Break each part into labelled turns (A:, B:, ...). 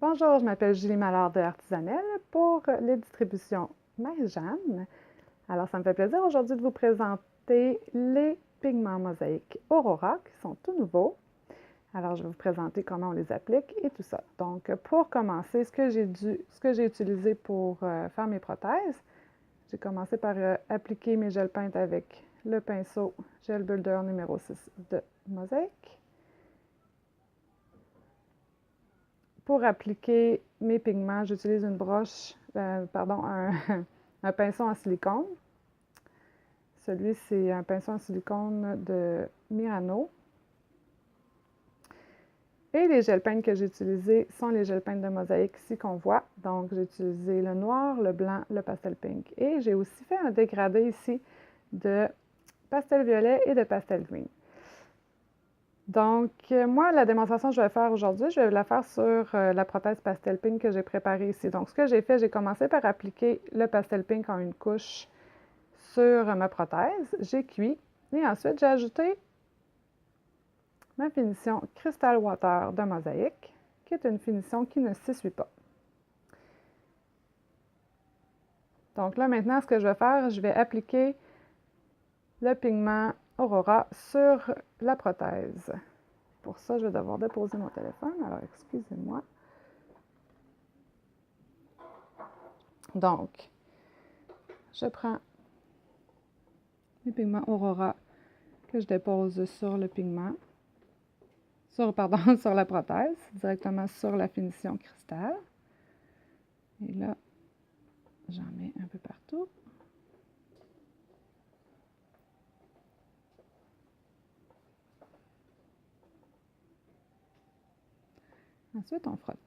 A: Bonjour, je m'appelle Julie Mallard de Artisanelle pour les distributions Marie-Jeanne. Alors, ça me fait plaisir aujourd'hui de vous présenter les pigments mosaïques Aurora qui sont tout nouveaux. Alors, je vais vous présenter comment on les applique et tout ça. Donc, pour commencer, ce que j'ai utilisé pour faire mes prothèses, j'ai commencé par appliquer mes gels peintes avec le pinceau Gel Builder numéro 6 de Mosaïque. Pour appliquer mes pigments, j'utilise une broche, un pinceau en silicone. Celui, c'est un pinceau en silicone de Murano. Et les gels peintes que j'ai utilisés sont les gels peintes de Mosaïque ici qu'on voit. Donc, j'ai utilisé le noir, le blanc, le pastel pink. Et j'ai aussi fait un dégradé ici de pastel violet et de pastel green. Donc, moi, la démonstration que je vais faire aujourd'hui, je vais la faire sur la prothèse pastel pink que j'ai préparée ici. Donc, ce que j'ai fait, j'ai commencé par appliquer le pastel pink en une couche sur ma prothèse. J'ai cuit et ensuite, j'ai ajouté ma finition Crystal Water de Mosaïque, qui est une finition qui ne s'essuie pas. Donc là, maintenant, ce que je vais faire, je vais appliquer le pigment Aurora sur la prothèse. Pour ça, je vais devoir déposer mon téléphone, alors excusez-moi. Donc, je prends mes pigments Aurora que je dépose sur le pigment, sur la prothèse, directement sur la finition cristal. Et là, j'en mets un peu partout. Ensuite, on frotte.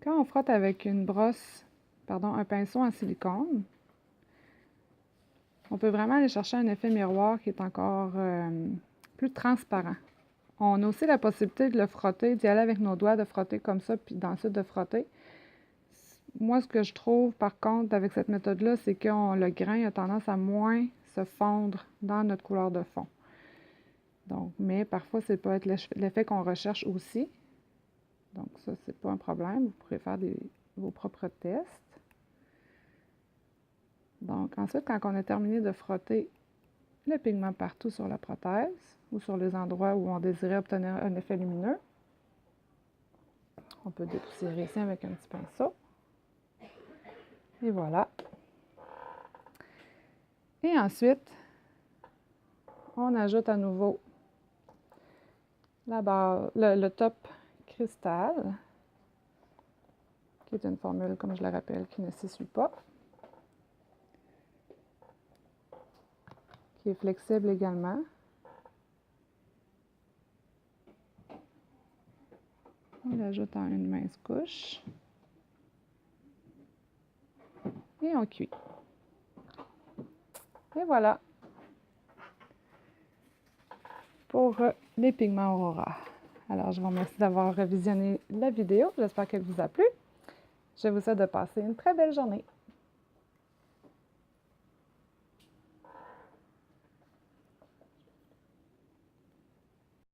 A: Quand on frotte avec une brosse, un pinceau en silicone, on peut vraiment aller chercher un effet miroir qui est encore plus transparent. On a aussi la possibilité de le frotter, d'y aller avec nos doigts, de frotter comme ça, puis d'ensuite de frotter. Moi, ce que je trouve, par contre, avec cette méthode-là, c'est que le grain a tendance à moins se fondre dans notre couleur de fond. Donc, mais parfois, ça peut être l'effet qu'on recherche aussi. Donc, ça, c'est pas un problème. Vous pourrez faire vos propres tests. Donc, ensuite, quand on a terminé de frotter le pigment partout sur la prothèse ou sur les endroits où on désirait obtenir un effet lumineux, on peut dépoussiérer ici avec un petit pinceau. Et voilà. Et ensuite, on ajoute à nouveau la base, le top cristal, qui est une formule, comme je le rappelle, qui ne s'essuie pas, qui est flexible également. On l'ajoute en une mince couche. Et on cuit. Et voilà pour les pigments Aurora. Alors, je vous remercie d'avoir visionné la vidéo. J'espère qu'elle vous a plu. Je vous souhaite de passer une très belle journée.